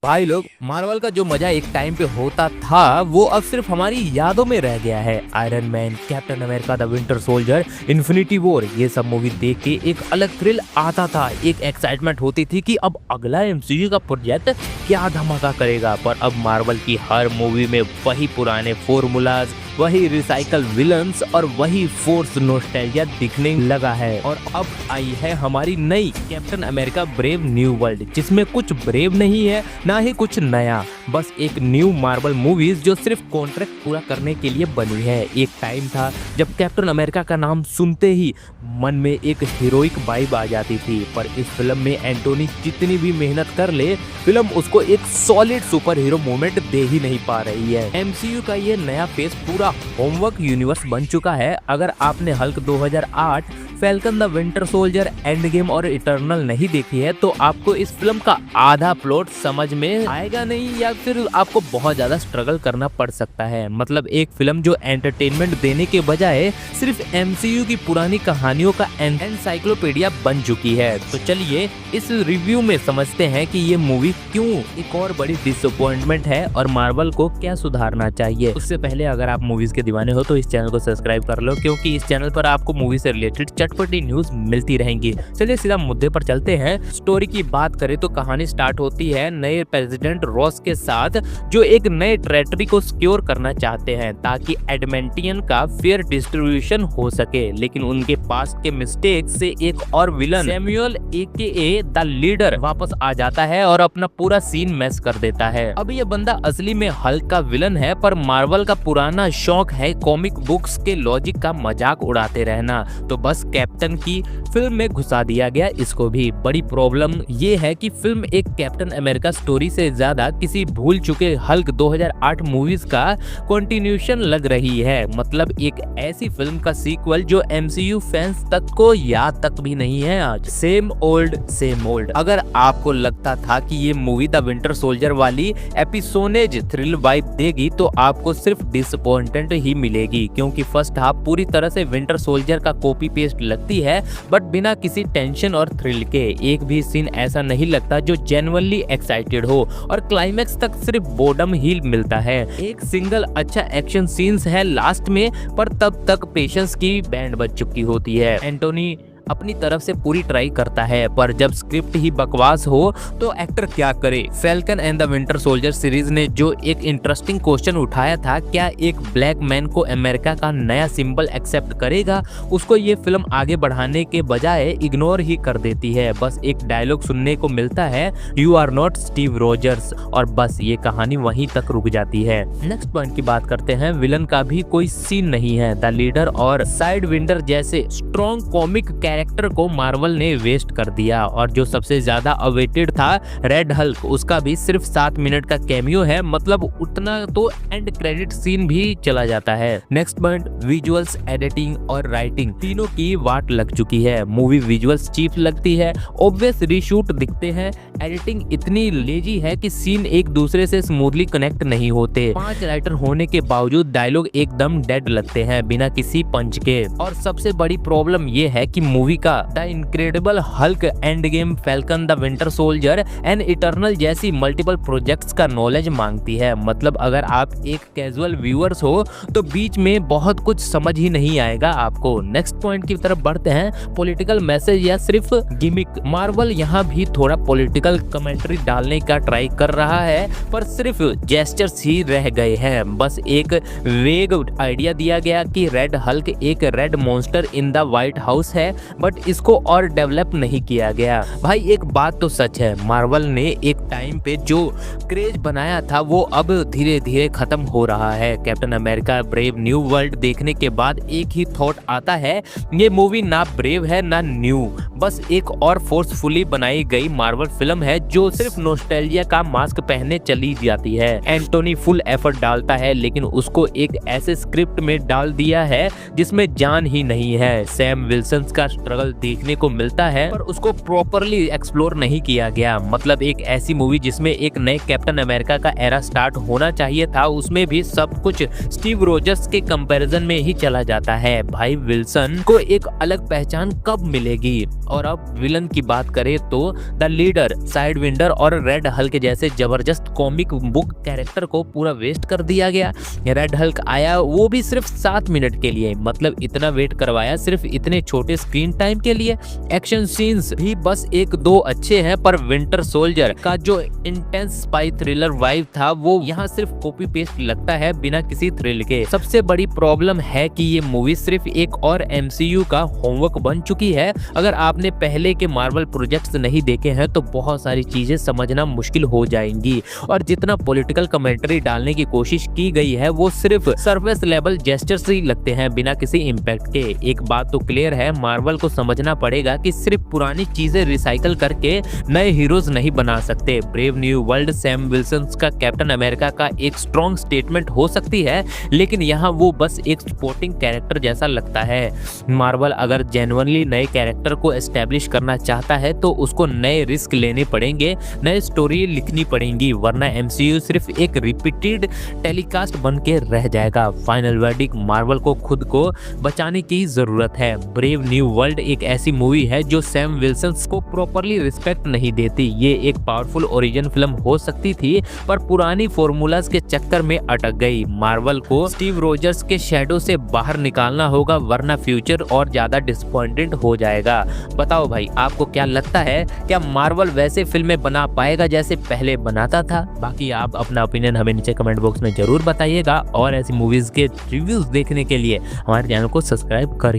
भाई लोग, मार्वल का जो मजा एक टाइम पे होता था वो अब सिर्फ हमारी यादों में रह गया है। Iron man, captain America, the winter soldier, infinity war, ये सब मूवी देख के एक अलग थ्रिल आता था, एक एक्साइटमेंट होती थी कि अब अगला एमसीयू का प्रोजेक्ट क्या धमाका करेगा। पर अब मार्वल की हर मूवी में वही पुराने फॉर्मूलाज, वही रिसाइकल विलन्स और वही फोर्स नॉस्टैल्जिया दिखने लगा है। और अब आई है हमारी नई captain America brave new world, जिसमें कुछ ब्रेव नहीं है ना ही कुछ नया, बस एक न्यू मार्वल मूवीज जो सिर्फ कॉन्ट्रैक्ट पूरा करने के लिए बनी है। एक टाइम था जब कैप्टन अमेरिका का नाम सुनते ही मन में एक हीरोइक वाइब आ जाती थी, पर इस फिल्म में एंटोनी जितनी भी मेहनत कर ले, फिल्म उसको एक सॉलिड सुपर हीरो मोमेंट दे ही नहीं पा रही है। एमसीयू का ये नया फेज पूरा होमवर्क यूनिवर्स बन चुका है। अगर आपने Hulk 2008, falcon the winter soldier, end game और इटर्नल नहीं देखी है तो आपको इस फिल्म का आधा प्लॉट समझ में आएगा नहीं, या फिर आपको बहुत ज्यादा स्ट्रगल करना पड़ सकता है। मतलब एक फिल्म जो एंटरटेनमेंट देने के बजाय सिर्फ एमसीयू की पुरानी कहानियों का एनसाइक्लोपीडिया बन चुकी है। तो चलिए इस रिव्यू में समझते हैं कि ये मूवी क्यों एक और बड़ी डिसअपॉइंटमेंट है और मार्वल को क्या सुधारना चाहिए। उससे पहले अगर आप मूवीज के दीवाने हो तो इस चैनल को सब्सक्राइब कर लो, क्योंकि इस चैनल पर आपको मूवी से रिलेटेड चटपटी न्यूज मिलती रहेंगी। चलिए सीधा मुद्दे पर चलते हैं। स्टोरी की बात करें तो कहानी स्टार्ट होती है नए प्रेसिडेंट रॉस के साथ, जो एक नए टेरिटरी को सिक्योर करना चाहते हैं ताकि एडमेंटियन का फेयर डिस्ट्रीब्यूशन हो सके। लेकिन उनके पास के मिस्टेक से एक और villain Samuel AKA the leader वापस आ जाता है और अपना पूरा सीन मैस कर देता है। अब ये बंदा असली में हल्क का विलन है, पर मार्वल का पुराना शौक है कॉमिक बुक्स के लॉजिक का मजाक उड़ाते रहना, तो बस कैप्टन की फिल्म में घुसा दिया गया इसको भी। बड़ी प्रॉब्लम ये है कि फिल्म एक कैप्टन अमेरिका स्टोरी से ज्यादा किसी भूल चुके हल्क 2008 मूवीज का कंटिन्यूएशन लग रही है। मतलब एक ऐसी फिल्म का सीक्वल जो एमसीयू फैंस तक को याद तक भी नहीं है आज। Same old same old. अगर आपको लगता था कि ये मूवी द विंटर सोल्जर वाली एपिसोनेज थ्रिल वाइब देगी तो आपको सिर्फ डिसअपॉइंटमेंट ही मिलेगी, क्योंकि फर्स्ट हाफ पूरी तरह से विंटर सोल्जर का कॉपी पेस्ट लगती है, बट बिना किसी टेंशन और थ्रिल के। एक भी सीन ऐसा नहीं लगता जो जेन्युइनली एक्साइटेड हो, और क्लाइमैक्स तक सिर्फ बोर्डम ही मिलता है। एक सिंगल अच्छा एक्शन सीन्स है लास्ट में, पर तब तक पेशेंस की बैंड बज चुकी होती है। एंटोनी अपनी तरफ से पूरी ट्राई करता है, पर जब स्क्रिप्ट ही बकवास हो तो एक्टर क्या करे। Falcon and the winter soldier series ने जो एक इंटरेस्टिंग क्वेश्चन उठाया था, क्या एक ब्लैक मैन को अमेरिका का नया सिंबल एक्सेप्ट करेगा, उसको ये फिल्म आगे बढ़ाने के बजाय इग्नोर ही कर देती है। बस एक डायलॉग सुनने को मिलता है, you are not Steve Rogers, और बस ये कहानी वहीं तक रुक जाती है। नेक्स्ट पॉइंट की बात करते हैं। विलन का भी कोई सीन नहीं है। द लीडर और साइड विंडर जैसे स्ट्रॉन्ग कॉमिक कैरेक्टर को मार्वल ने वेस्ट कर दिया, और जो सबसे ज्यादा अवेटेड था रेड हल्क, उसका भी सिर्फ 7 मिनट का कैमियो है। मतलब उतना तो एंड क्रेडिट सीन भी चला जाता है। नेक्स्ट पॉइंट, विजुअल्स, एडिटिंग और राइटिंग तीनों की वाट लग चुकी है। मूवी विजुअल्स चीप लगती है, ऑब्वियस रीशूट दिखते हैं, एडिटिंग इतनी लेजी है कि सीन एक दूसरे से स्मूथली कनेक्ट नहीं होते। 5 राइटर होने के बावजूद डायलॉग एकदम डेड लगते हैं बिना किसी पंच के। और सबसे बड़ी प्रॉब्लम ये है कि मूवी का the incredible Hulk, end game, falcon the winter soldier and eternal जैसी मल्टीपल प्रोजेक्ट्स का नॉलेज मांगती है। मतलब अगर आप एक कैजुअल व्यूअर्स हो तो बीच में बहुत कुछ समझ ही नहीं आएगा आपको। नेक्स्ट पॉइंट की तरफ बढ़ते हैं, पॉलिटिकल मैसेज या सिर्फ गिमिक। मार्वल यहाँ भी थोड़ा पॉलिटिकल कमेंट्री डालने का ट्राई कर रहा है, पर सिर्फ जेस्चर्स ही रह गए हैं। बस एक वेग आइडिया दिया गया कि रेड हल्क एक red monster in the white house है, बट इसको और डेवलप नहीं किया गया। भाई एक बात तो सच है, मार्वल ने एक टाइम पे जो क्रेज बनाया था वो अब धीरे धीरे खत्म हो रहा है। Captain America brave new world देखने के बाद एक ही थॉट आता है, ये मूवी ना ब्रेव है ना न्यू, बस एक और फोर्सफुली बनाई गई मार्वल फिल्म है जो सिर्फ नॉस्टैल्जिया का मास्क पहनने चली जाती है। एंटोनी फुल एफर्ट डालता है, लेकिन उसको एक ऐसे स्क्रिप्ट में डाल दिया है जिसमें जान ही नहीं है। सैम विल्सन का स्ट्रगल देखने को मिलता है पर उसको प्रॉपरली एक्सप्लोर नहीं किया गया। मतलब एक ऐसी मूवी जिसमें एक नए कैप्टन अमेरिका का एरा स्टार्ट होना चाहिए था, उसमें भी सब कुछ स्टीव रोजर्स के कंपैरिजन में ही चला जाता है। भाई विल्सन को एक अलग पहचान कब मिलेगी? और अब विलन की बात करें तो द लीडर, साइडविंडर और रेड हल्क जैसे जबरदस्त कॉमिक बुक कैरेक्टर को पूरा वेस्ट कर दिया गया। रेड हल्क आया वो भी सिर्फ 7 मिनट के लिए, मतलब इतना वेट करवाया सिर्फ इतने छोटे स्क्रीन टाइम के लिए। एक्शन सीन्स भी बस 1-2 अच्छे हैं, पर विंटर सोल्जर का जो इंटेंस स्पाई थ्रिलर वाइब था वो यहाँ सिर्फ कॉपी पेस्ट लगता है बिना किसी थ्रिल के। सबसे बड़ी प्रॉब्लम है कि ये मूवी सिर्फ एक और MCU का होमवर्क बन चुकी है। अगर आपने पहले के मार्वल प्रोजेक्ट्स नहीं देखे हैं तो बहुत सारी चीजें समझना मुश्किल हो जाएंगी, और जितना पॉलिटिकल कमेंट्री डालने की कोशिश की गई है वो सिर्फ सरफेस लेवल जेस्चर्स ही लगते हैं बिना किसी इम्पैक्ट के। एक बात तो क्लियर है, मार्वल को समझना पड़ेगा कि सिर्फ पुरानी चीजें रिसाइकल करके नए हीरोज नहीं बना सकते। Brave new world Sam Wilson का कैप्टन अमेरिका का एक स्ट्रॉन्ग स्टेटमेंट हो सकती है, लेकिन यहाँ वो बस एक सपोर्टिंग कैरेक्टर जैसा लगता है। मार्वल अगर जेन्युइनली नए कैरेक्टर को एस्टेब्लिश करना चाहता है तो उसको नए रिस्क लेने पड़ेंगे, नए स्टोरी लिखनी पड़ेंगी, वरना MCU सिर्फ एक रिपीटेड टेलीकास्ट बन के रह जाएगा। फाइनल वर्डिक्ट, मार्वल को खुद को बचाने की जरूरत है। ब्रेव न्यू वर्ल्ड एक ऐसी मूवी है जो सैम विल्सन को प्रॉपरली रिस्पेक्ट नहीं देती। ये एक पावरफुल ओरिजिन फिल्म हो सकती थी पर पुरानी फॉर्मूलाज के चक्कर में अटक गई। मार्वल को स्टीव रोजर्स के शैडो से बाहर निकालना होगा, वरना फ्यूचर और ज्यादा डिसअपॉइंटेड हो जाएगा। बताओ भाई, आपको क्या लगता है, क्या मार्वल वैसे फिल्में बना पाएगा जैसे पहले बनाता था? बाकी आप अपना ओपिनियन हमें नीचे कमेंट बॉक्स में जरूर बताइएगा, और ऐसी मूवीज के रिव्यूज देखने के लिए हमारे चैनल को सब्सक्राइब कर